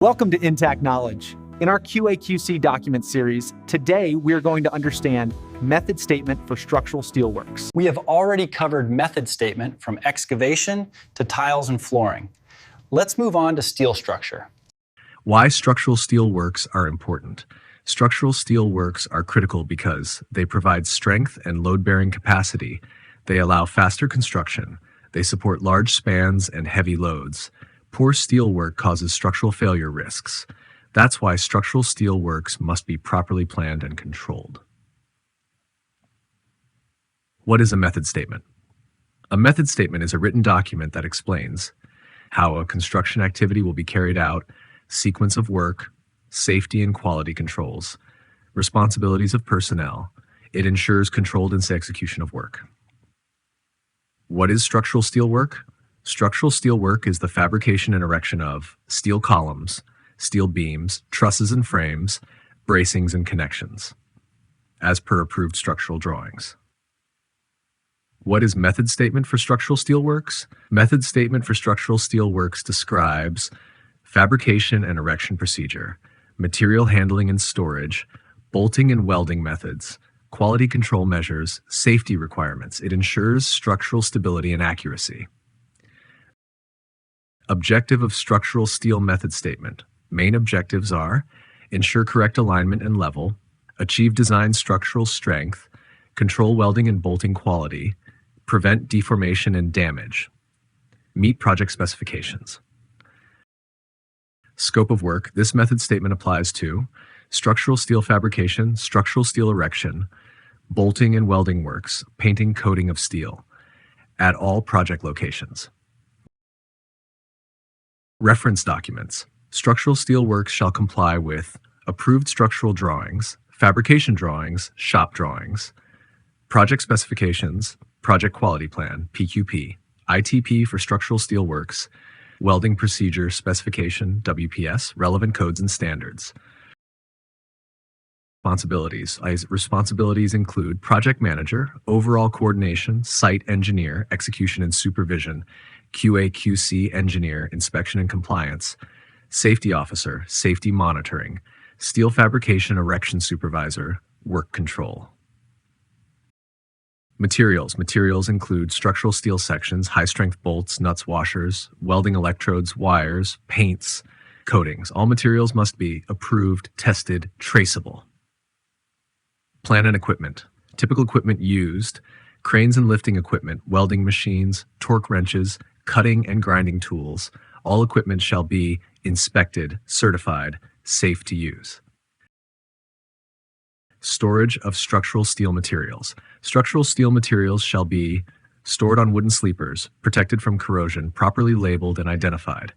Welcome to Intact Knowledge. In our QA/QC document series, today we're going to understand method statement for structural steelworks. We have already covered method statement from excavation to tiles and flooring. Let's move on to steel structure. Why structural steel works are important. Structural steel works are critical because they provide strength and load-bearing capacity. They allow faster construction. They support large spans and heavy loads. Poor steel work causes structural failure risks. That's why structural steel works must be properly planned and controlled. What is a method statement? A method statement is a written document that explains how a construction activity will be carried out, sequence of work, safety and quality controls, responsibilities of personnel. It ensures controlled and safe execution of work. What is structural steel work? Structural steel work is the fabrication and erection of steel columns, steel beams, trusses and frames, bracings and connections, as per approved structural drawings. What is method statement for structural steel works? Method statement for structural steel works describes fabrication and erection procedure, material handling and storage, bolting and welding methods, quality control measures, safety requirements. It ensures structural stability and accuracy. Objective of structural steel method statement. Main objectives are ensure correct alignment and level, achieve design structural strength, control welding and bolting quality, prevent deformation and damage, meet project specifications. Scope of work. This method statement applies to structural steel fabrication, structural steel erection, bolting and welding works, painting, coating of steel, at all project locations. Reference documents. Structural steel works shall comply with approved structural drawings, fabrication drawings, shop drawings, project specifications, project quality plan, PQP, ITP for structural steel works, welding procedure specification, WPS, relevant codes and standards. Responsibilities. Responsibilities include project manager, overall coordination, site engineer, execution and supervision, QA/QC engineer, inspection and compliance, safety officer, safety monitoring, steel fabrication erection supervisor, work control. Materials. Materials include structural steel sections, high-strength bolts, nuts, washers, welding electrodes, wires, paints, coatings. All materials must be approved, tested, traceable. Plant and equipment. Typical equipment used: cranes and lifting equipment, welding machines, torque wrenches, cutting and grinding tools. All equipment shall be inspected, certified, safe to use. Storage of structural steel materials. Structural steel materials shall be stored on wooden sleepers, protected from corrosion, properly labeled and identified.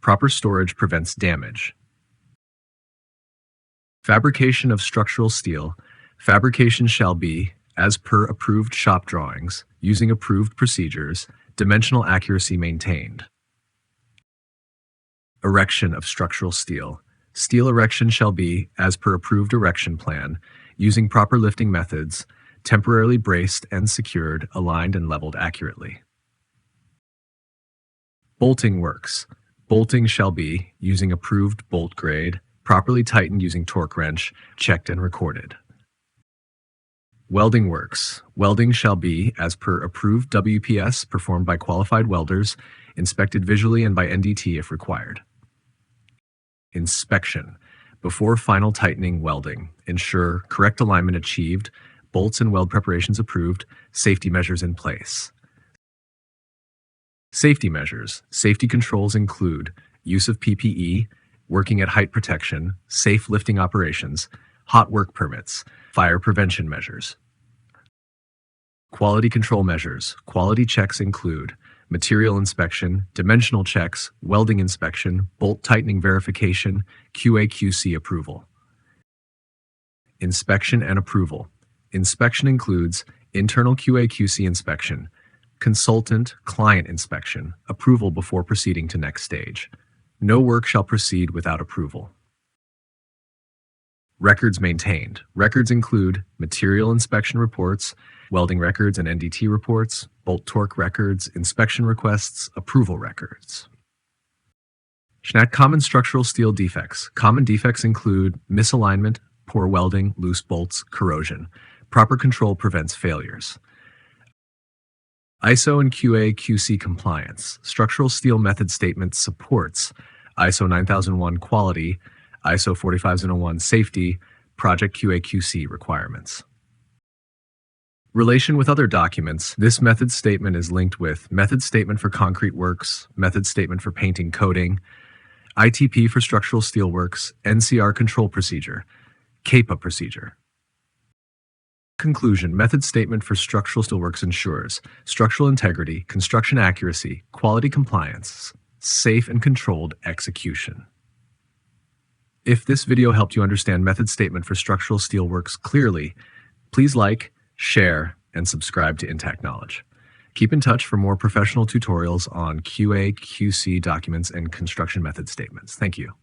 Proper storage prevents damage. Fabrication of structural steel. Fabrication shall be as per approved shop drawings, using approved procedures, dimensional accuracy maintained. Erection of structural steel. Steel erection shall be as per approved erection plan, using proper lifting methods, temporarily braced and secured, aligned and leveled accurately. Bolting works. Bolting shall be using approved bolt grade, properly tightened using torque wrench, checked and recorded. Welding works. Welding shall be as per approved WPS performed by qualified welders, inspected visually and by NDT if required. Inspection. Before final tightening welding, ensure correct alignment achieved, bolts and weld preparations approved, safety measures in place. Safety measures. Safety controls include use of PPE, working at height protection, safe lifting operations, hot work permits, fire prevention measures. Quality control measures. Quality checks include material inspection, dimensional checks, welding inspection, bolt tightening verification, QA/QC approval. Inspection and approval. Inspection includes internal QA/QC inspection, consultant client inspection, approval before proceeding to next stage. No work shall proceed without approval. Records maintained. Records include material inspection reports, welding records and NDT reports, bolt torque records, inspection requests, approval records. Common structural steel defects. Common defects include misalignment, poor welding, loose bolts, corrosion. Proper control prevents failures. ISO and QA/QC compliance. Structural steel method statement supports ISO 9001 quality, ISO 45001 safety, project QA/QC requirements. Relation with other documents. This method statement is linked with method statement for concrete works, method statement for painting coating, ITP for structural steel works, NCR control procedure, CAPA procedure. Conclusion. Method statement for structural steelworks ensures structural integrity, construction accuracy, quality compliance, safe and controlled execution. If this video helped you understand method statement for structural steelworks clearly, please like, share, and subscribe to Intact Knowledge. Keep in touch for more professional tutorials on QA/QC documents and construction method statements. Thank you.